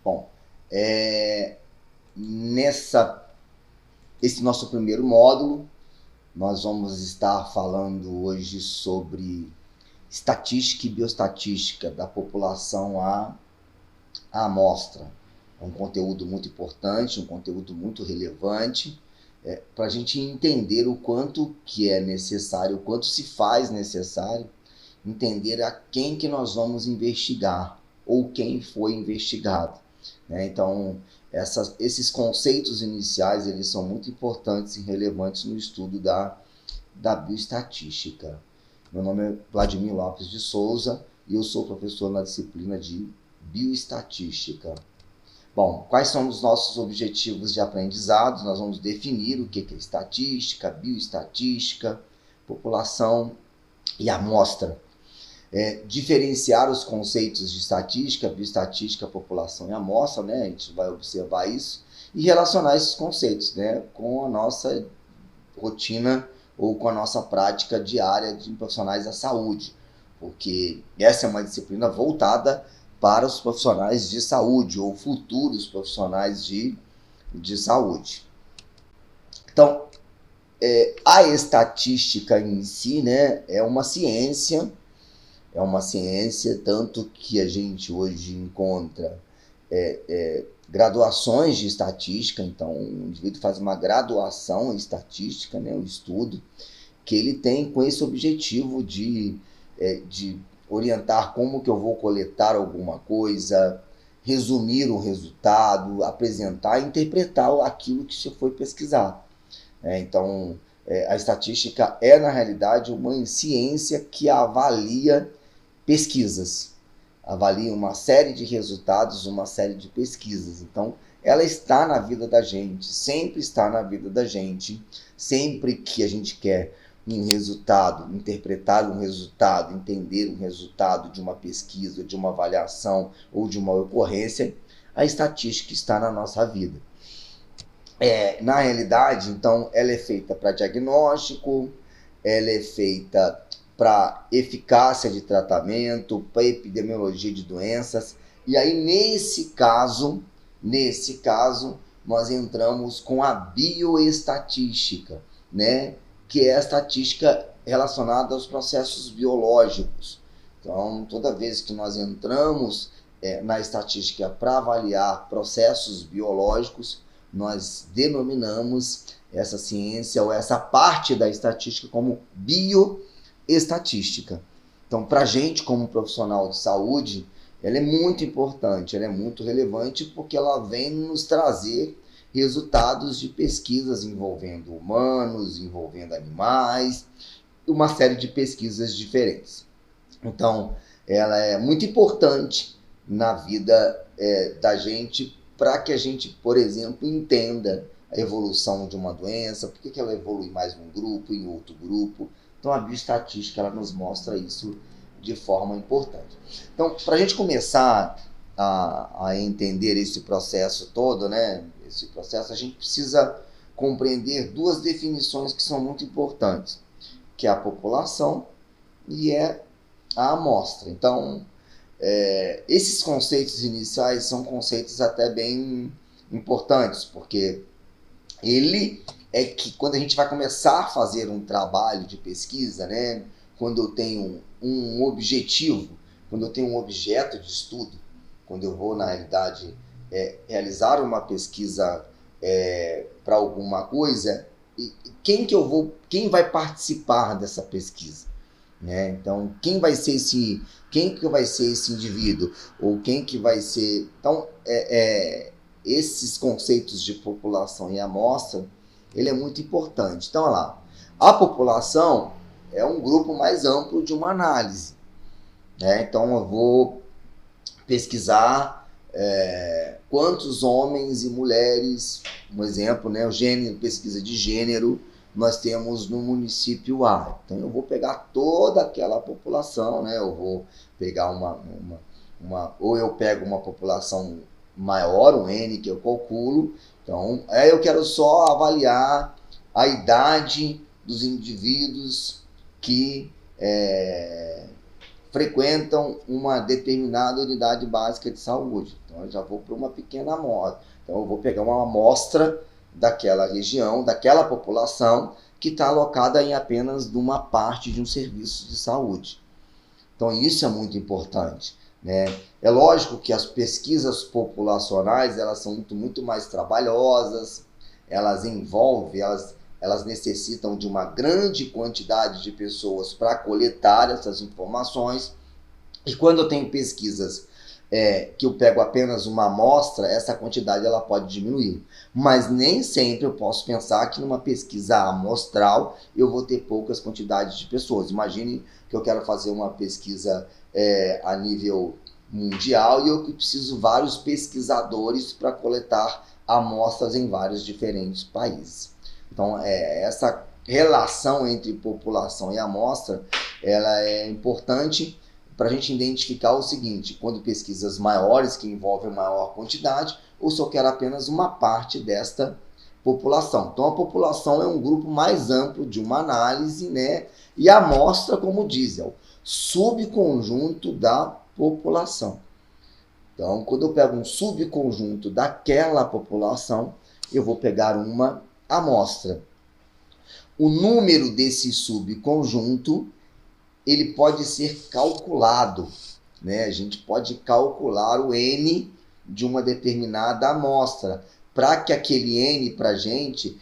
Bom, esse nosso primeiro módulo, nós vamos estar falando hoje sobre estatística e bioestatística da população à amostra. É um conteúdo muito importante, um conteúdo muito relevante, para a gente entender o quanto que é necessário, o quanto se faz necessário, entender a quem que nós vamos investigar, ou quem foi investigado. Então, esses conceitos iniciais, eles são muito importantes e relevantes no estudo da bioestatística. Meu nome é Vladimir Lopes de Souza e eu sou professor na disciplina de bioestatística. Bom, quais são os nossos objetivos de aprendizado? Nós vamos definir o que é estatística, bioestatística, população e amostra. Diferenciar os conceitos de estatística, bioestatística, população e amostra, a gente vai observar isso, e relacionar esses conceitos com a nossa rotina ou com a nossa prática diária de profissionais da saúde, porque essa é uma disciplina voltada para os profissionais de saúde ou futuros profissionais de saúde. Então, a estatística em si é uma ciência, tanto que a gente hoje encontra graduações de estatística. Então o indivíduo faz uma graduação em estatística, um estudo que ele tem com esse objetivo de orientar como que eu vou coletar alguma coisa, resumir um resultado, apresentar e interpretar aquilo que se foi pesquisar. Então, a estatística é, na realidade, uma ciência que avalia pesquisas, avalia uma série de resultados, uma série de pesquisas. Então, ela está na vida da gente, sempre está na vida da gente, sempre que a gente quer um resultado, interpretar um resultado, entender um resultado de uma pesquisa, de uma avaliação ou de uma ocorrência, a estatística está na nossa vida. Na realidade, então, ela é feita para diagnóstico, ela é feita para eficácia de tratamento, para epidemiologia de doenças. E aí, nesse caso, nós entramos com a bioestatística, que é a estatística relacionada aos processos biológicos. Então, toda vez que nós entramos na estatística para avaliar processos biológicos, nós denominamos essa ciência ou essa parte da estatística como bioestatística. Então, para a gente, como profissional de saúde, ela é muito importante, ela é muito relevante, porque ela vem nos trazer resultados de pesquisas envolvendo humanos, envolvendo animais, uma série de pesquisas diferentes. Então, ela é muito importante na vida da gente, para que a gente, por exemplo, entenda a evolução de uma doença, por que ela evolui mais em um grupo, em outro grupo. Então, a bioestatística ela nos mostra isso de forma importante. Então, para a gente começar a entender esse processo todo, esse processo, a gente precisa compreender duas definições que são muito importantes, que é a população e a amostra. Então, esses conceitos iniciais são conceitos até bem importantes, porque ele é que quando a gente vai começar a fazer um trabalho de pesquisa, quando eu tenho um objetivo, quando eu tenho um objeto de estudo, quando eu vou, na realidade, realizar uma pesquisa para alguma coisa, quem vai participar dessa pesquisa? Então, quem que vai ser esse indivíduo? Ou quem que vai ser... Então, esses conceitos de população e amostra, ele é muito importante. Então, olha lá, a população é um grupo mais amplo de uma análise. Então, eu vou pesquisar quantos homens e mulheres, um exemplo, o gênero, pesquisa de gênero, nós temos no município A. Então, eu vou pegar toda aquela população, eu vou pegar ou eu pego uma população maior, um N que eu calculo. Então, eu quero só avaliar a idade dos indivíduos que frequentam uma determinada unidade básica de saúde. Então eu já vou para uma pequena amostra. Então eu vou pegar uma amostra daquela região, daquela população que está alocada em apenas uma parte de um serviço de saúde. Então isso é muito importante, né? É lógico que as pesquisas populacionais elas são muito mais trabalhosas, elas envolvem, elas necessitam de uma grande quantidade de pessoas para coletar essas informações. E quando eu tenho pesquisas que eu pego apenas uma amostra, essa quantidade ela pode diminuir. Mas nem sempre eu posso pensar que numa pesquisa amostral eu vou ter poucas quantidades de pessoas. Imagine que eu quero fazer uma pesquisa a nível mundial e eu preciso de vários pesquisadores para coletar amostras em vários diferentes países. Então, essa relação entre população e amostra, ela é importante para a gente identificar o seguinte: quando pesquisas maiores, que envolvem maior quantidade, ou se eu quero apenas uma parte desta população. Então, a população é um grupo mais amplo de uma análise, né? E a amostra, como diz, é o subconjunto da população. Então, quando eu pego um subconjunto daquela população, eu vou pegar uma amostra. O número desse subconjunto ele pode ser calculado, né? A gente pode calcular o N de uma determinada amostra, para que aquele N para a gente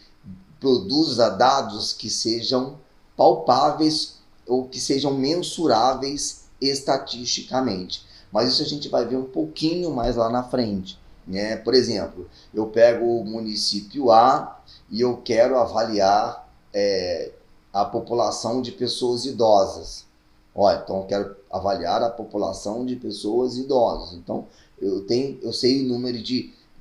produza dados que sejam palpáveis ou que sejam mensuráveis estatisticamente. Mas isso a gente vai ver um pouquinho mais lá na frente, né? Por exemplo, eu pego o município A e eu quero avaliar a população de pessoas idosas. Então eu quero avaliar a população de pessoas idosas. Então eu sei o número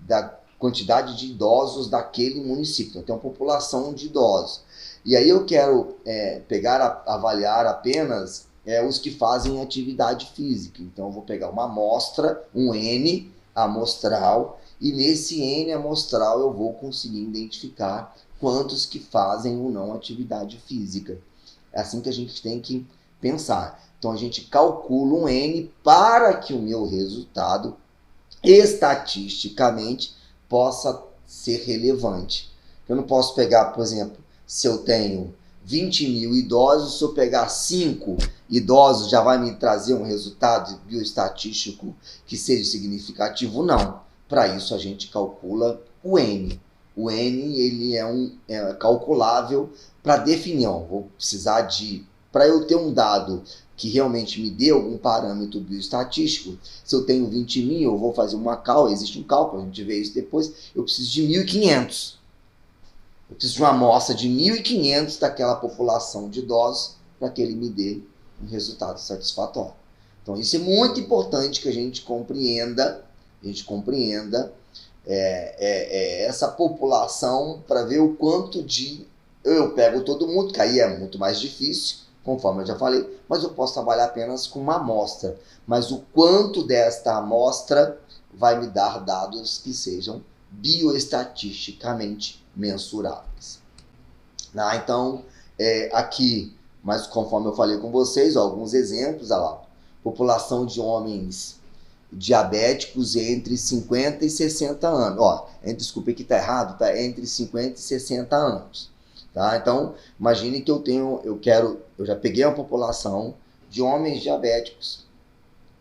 da quantidade de idosos daquele município. Então, eu tenho uma população de idosos. E aí eu quero avaliar apenas os que fazem atividade física. Então eu vou pegar uma amostra, um N amostral, e nesse N amostral eu vou conseguir identificar quantos que fazem ou não atividade física. É assim que a gente tem que pensar. Então a gente calcula um N para que o meu resultado estatisticamente possa ser relevante. Eu não posso pegar, por exemplo, se eu tenho 20 mil idosos, se eu pegar 5 idosos já vai me trazer um resultado bioestatístico que seja significativo? Não. Para isso a gente calcula o N. O N ele é calculável para definir. Vou precisar para eu ter um dado que realmente me dê algum parâmetro bioestatístico, se eu tenho 20 mil, eu vou fazer existe um cálculo, a gente vê isso depois, eu preciso de 1.500. Eu preciso de uma amostra de 1.500 daquela população de idosos para que ele me dê um resultado satisfatório. Então isso é muito importante que a gente compreenda essa população para ver o quanto eu pego todo mundo, que aí é muito mais difícil, conforme eu já falei, mas eu posso trabalhar apenas com uma amostra. Mas o quanto desta amostra vai me dar dados que sejam bioestatisticamente mensuráveis. Então, aqui, mas conforme eu falei com vocês, alguns exemplos, olha lá, população de homens diabéticos entre 50 e 60 anos. Desculpa que está errado, tá? Entre 50 e 60 anos. Tá? Então, imagine que eu já peguei uma população de homens diabéticos,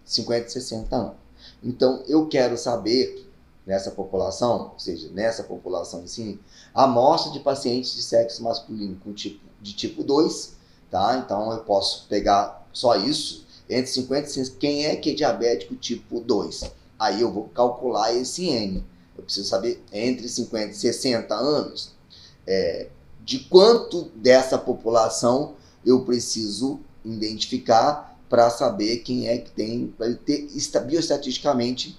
50 e 60 anos. Então, eu quero saber, nessa população, ou seja, nessa população assim, a amostra de pacientes de sexo masculino de tipo 2, tá? Então, eu posso pegar só isso, entre 50 e 60, quem é que é diabético tipo 2? Aí eu vou calcular esse N. Eu preciso saber, entre 50 e 60 anos, de quanto dessa população eu preciso identificar para saber quem é que tem, para ter bioestatisticamente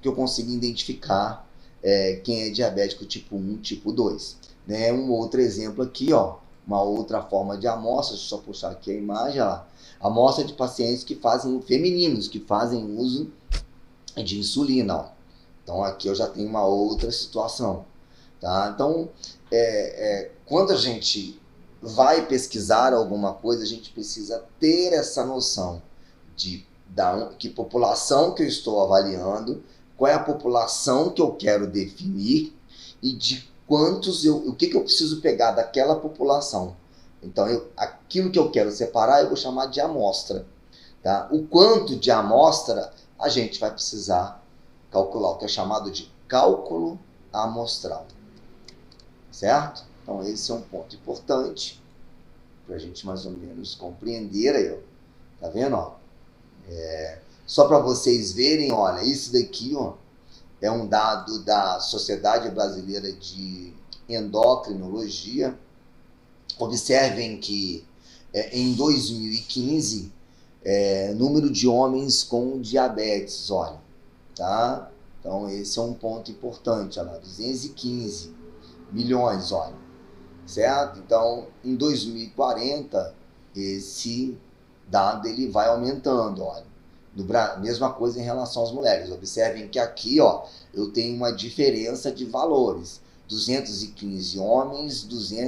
que eu consiga identificar quem é diabético tipo 1, tipo 2. Né? Um outro exemplo aqui, uma outra forma de amostra, deixa eu só puxar aqui a imagem, amostra de pacientes femininos que fazem uso de insulina. Então aqui eu já tenho uma outra situação. Tá? Então, quando a gente vai pesquisar alguma coisa, a gente precisa ter essa noção de que população que eu estou avaliando, qual é a população que eu quero definir e de quantos o que eu preciso pegar daquela população. Então, aquilo que eu quero separar, eu vou chamar de amostra. Tá? O quanto de amostra a gente vai precisar calcular, o que é chamado de cálculo amostral. Certo? Então, esse é um ponto importante para a gente mais ou menos compreender aí, ó. Tá vendo? Ó? Só para vocês verem, olha, isso daqui, ó, é um dado da Sociedade Brasileira de Endocrinologia. Observem que em 2015, número de homens com diabetes, olha, tá? Então, esse é um ponto importante, olha lá, 215 milhões, olha, certo? Então, em 2040, esse dado ele vai aumentando, olha. Mesma coisa em relação às mulheres. Observem que aqui, ó, eu tenho uma diferença de valores. 215 homens,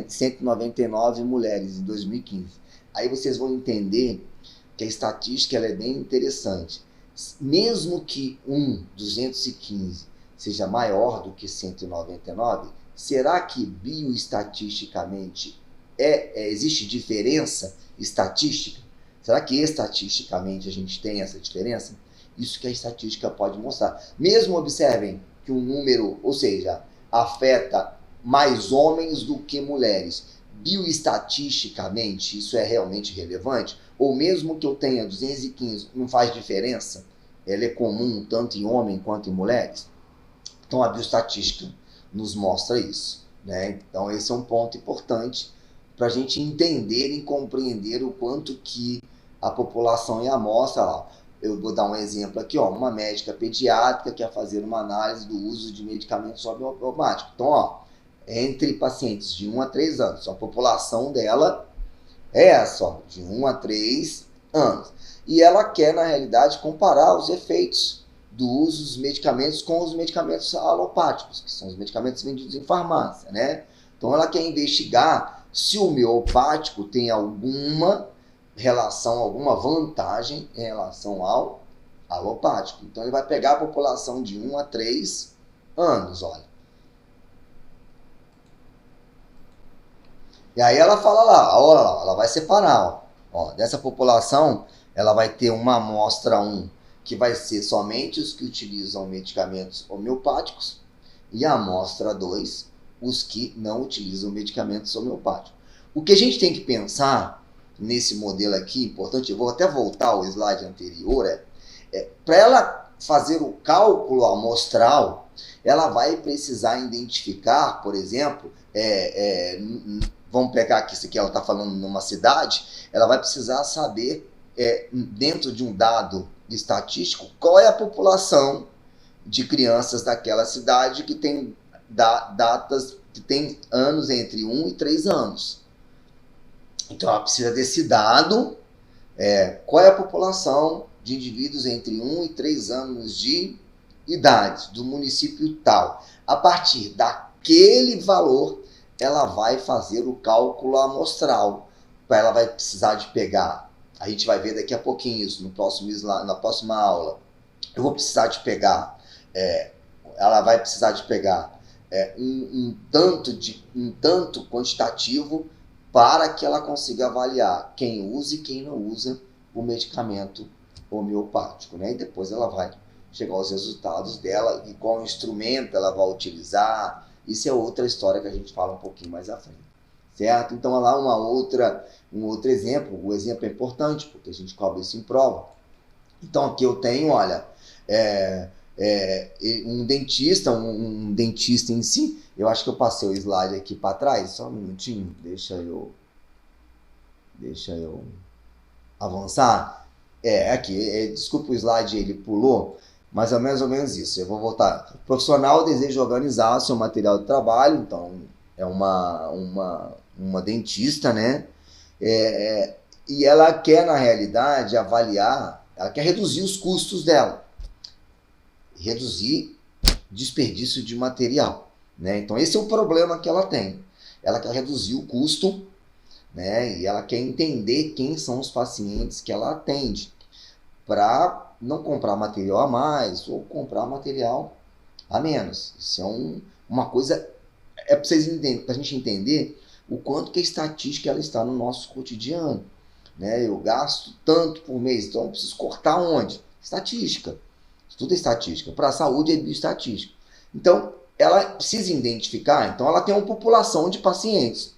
199 mulheres em 2015. Aí vocês vão entender que a estatística ela é bem interessante. Mesmo que 215 seja maior do que 199, será que bioestatisticamente existe diferença estatística? Será que estatisticamente a gente tem essa diferença? Isso que a estatística pode mostrar. Mesmo observem que um número, ou seja, afeta mais homens do que mulheres. Bioestatisticamente, isso é realmente relevante? Ou mesmo que eu tenha 215, não faz diferença? Ela é comum tanto em homem quanto em mulheres? Então, a bioestatística nos mostra isso, né? Então, esse é um ponto importante para a gente entender e compreender o quanto que a população e a amostra, ó, eu vou dar um exemplo aqui, ó, uma médica pediátrica quer fazer uma análise do uso de medicamentos homeopáticos. Então, ó, entre pacientes de 1 a 3 anos, a população dela é essa, ó, de 1 a 3 anos. E ela quer, na realidade, comparar os efeitos do uso dos medicamentos com os medicamentos alopáticos, que são os medicamentos vendidos em farmácia, né? Então, ela quer investigar se o homeopático tem alguma relação, alguma vantagem em relação ao alopático. Então, ele vai pegar a população de 1 a 3 anos, olha. E aí ela fala lá, olha lá, ela vai separar, ó, dessa população, ela vai ter uma amostra 1, que vai ser somente os que utilizam medicamentos homeopáticos, e a amostra 2, os que não utilizam medicamentos homeopáticos. O que a gente tem que pensar nesse modelo aqui, importante, eu vou até voltar ao slide anterior, para ela fazer o cálculo amostral, ela vai precisar identificar, por exemplo, vamos pegar aqui, isso aqui ela está falando numa cidade, ela vai precisar saber, dentro de um dado estatístico, qual é a população de crianças daquela cidade que tem datas, que tem anos entre 1 e 3 anos. Então, ela precisa desse dado, qual é a população de indivíduos entre 1 e 3 anos de idade, do município tal. A partir daquele valor, ela vai fazer o cálculo amostral. Ela vai precisar de pegar, a gente vai ver daqui a pouquinho isso, no próximo slide, na próxima aula. Eu vou precisar de pegar, ela vai precisar de pegar um tanto quantitativo para que ela consiga avaliar quem usa e quem não usa o medicamento homeopático, né? E depois ela vai chegar aos resultados dela e qual instrumento ela vai utilizar. Isso é outra história que a gente fala um pouquinho mais à frente, certo? Então, olha lá um outro exemplo. O exemplo é importante porque a gente cobra isso em prova. Então, aqui eu tenho, olha, um dentista em si. Eu acho que eu passei o slide aqui para trás, só um minutinho, deixa eu avançar. Aqui, desculpa o slide, ele pulou, mas é mais ou menos isso. Eu vou voltar. O profissional deseja organizar seu material de trabalho, então é uma dentista, né? E ela quer, na realidade, avaliar, ela quer reduzir os custos dela, reduzir desperdício de material, né? Então esse é o problema que ela tem. Ela quer reduzir o custo né? E ela quer entender quem são os pacientes que ela atende, para não comprar material a mais ou comprar material a menos. Isso é uma coisa, é para vocês entenderem, para a gente entender o quanto que a estatística ela está no nosso cotidiano, né? Eu gasto tanto por mês, então eu preciso cortar onde? Estatística. Tudo é estatística. Para a saúde é bioestatística. Então, ela precisa identificar, então ela tem uma população de pacientes.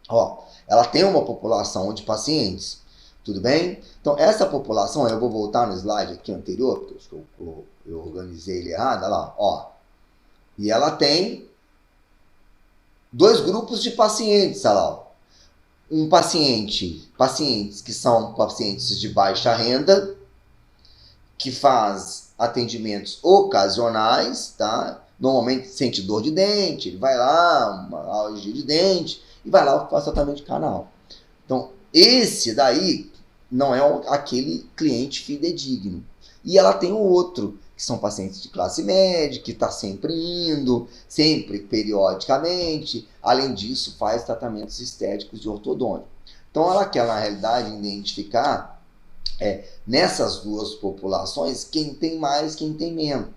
Ó, ela tem uma população de pacientes, tudo bem? Então, essa população, eu vou voltar no slide aqui anterior, porque acho que eu organizei ele errado, olha lá, ó. E ela tem dois grupos de pacientes, olha lá. Pacientes que são pacientes de baixa renda, que faz atendimentos ocasionais, tá? Normalmente sente dor de dente, ele vai lá, uma alergia de dente, e vai lá faz tratamento de canal. Então, esse daí não é aquele cliente fidedigno. E ela tem o outro, que são pacientes de classe média, que está sempre indo, sempre periodicamente. Além disso, faz tratamentos estéticos e ortodônticos. Então, ela quer, na realidade, identificar nessas duas populações quem tem mais, quem tem menos.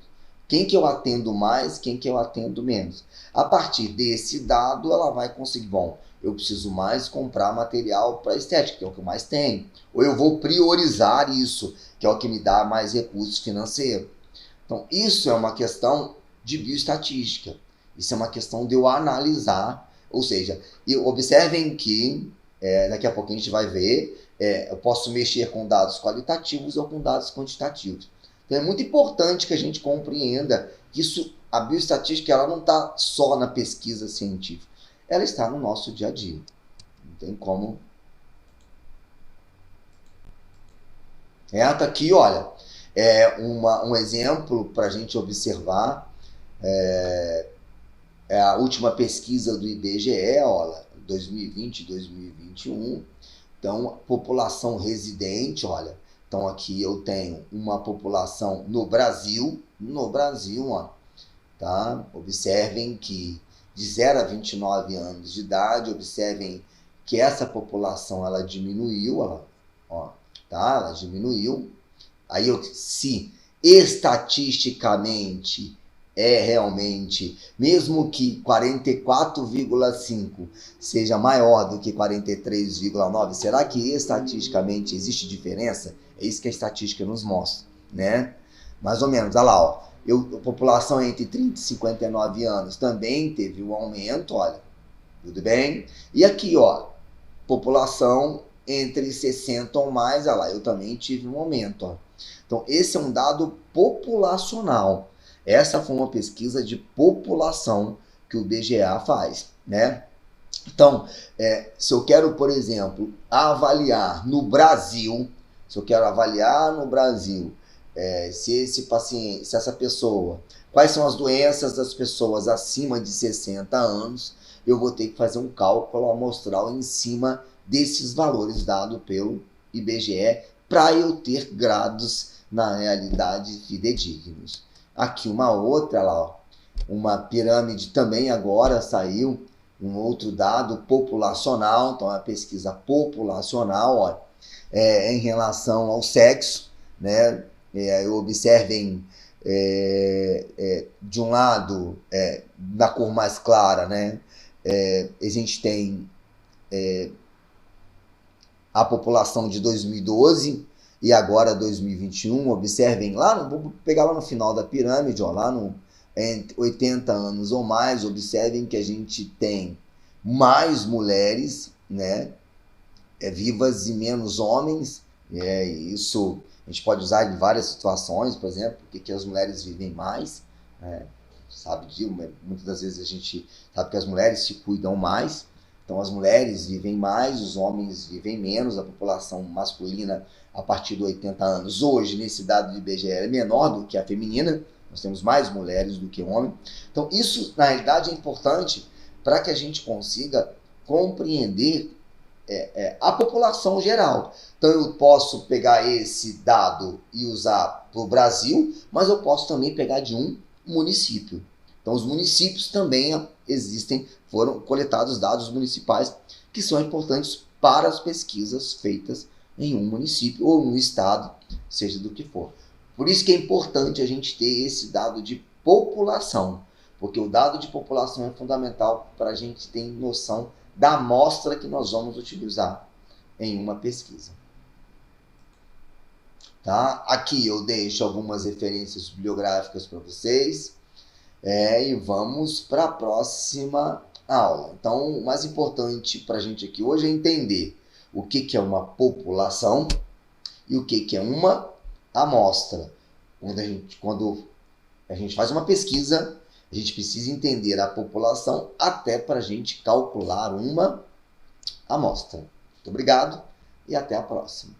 Quem que eu atendo mais, quem que eu atendo menos. A partir desse dado, ela vai conseguir, bom, eu preciso mais comprar material para estética, que é o que eu mais tenho. Ou eu vou priorizar isso, que é o que me dá mais recursos financeiros. Então, isso é uma questão de bioestatística. Isso é uma questão de eu analisar. Ou seja, observem que, daqui a pouco a gente vai ver, eu posso mexer com dados qualitativos ou com dados quantitativos. Então, é muito importante que a gente compreenda que a bioestatística ela não está só na pesquisa científica. Ela está no nosso dia a dia. Não tem como. Tá aqui, olha, um exemplo para a gente observar. É a última pesquisa do IBGE, olha, 2020 e 2021. Então, população residente, olha. Então, aqui eu tenho uma população no Brasil, ó, tá? Observem que de 0 a 29 anos de idade, observem que essa população, ela diminuiu, tá? Ela diminuiu. Aí, se estatisticamente realmente, mesmo que 44,5 seja maior do que 43,9, será que estatisticamente existe diferença? É isso que a estatística nos mostra, né? Mais ou menos, olha lá, ó. A população entre 30 e 59 anos também teve um aumento, olha, tudo bem? E aqui, ó, população entre 60 ou mais, olha lá, eu também tive um aumento, ó. Então, esse é um dado populacional. Essa foi uma pesquisa de população que o BGA faz, né? Então, se eu quero, por exemplo, avaliar no Brasil, se esse paciente, se essa pessoa, quais são as doenças das pessoas acima de 60 anos, eu vou ter que fazer um cálculo amostral em cima desses valores dados pelo IBGE para eu ter grados na realidade fidedignos. Aqui uma outra, lá, ó, uma pirâmide também agora saiu, um outro dado populacional, então é uma pesquisa populacional, ó, em relação ao sexo, né? Observem de um lado, na cor mais clara, né? A gente tem a população de 2012 e agora 2021, observem lá, vou pegar lá no final da pirâmide, ó, lá no 80 anos ou mais, observem que a gente tem mais mulheres, né, vivas e menos homens. Isso a gente pode usar em várias situações, por exemplo, porque as mulheres vivem mais, né, sabe disso, muitas das vezes a gente sabe que as mulheres se cuidam mais, então as mulheres vivem mais, os homens vivem menos, a população masculina a partir de 80 anos, hoje, nesse dado do IBGE, é menor do que a feminina, nós temos mais mulheres do que homens. Então, isso, na realidade, é importante para que a gente consiga compreender a população geral. Então, eu posso pegar esse dado e usar para o Brasil, mas eu posso também pegar de um município. Então, os municípios também existem, foram coletados dados municipais que são importantes para as pesquisas feitas em um município ou um estado, seja do que for. Por isso que é importante a gente ter esse dado de população, porque o dado de população é fundamental para a gente ter noção da amostra que nós vamos utilizar em uma pesquisa. Tá? Aqui eu deixo algumas referências bibliográficas para vocês e vamos para a próxima aula. Então, o mais importante para a gente aqui hoje é entender o que é uma população e o que é uma amostra. Quando a gente faz uma pesquisa, a gente precisa entender a população até para a gente calcular uma amostra. Muito obrigado e até a próxima.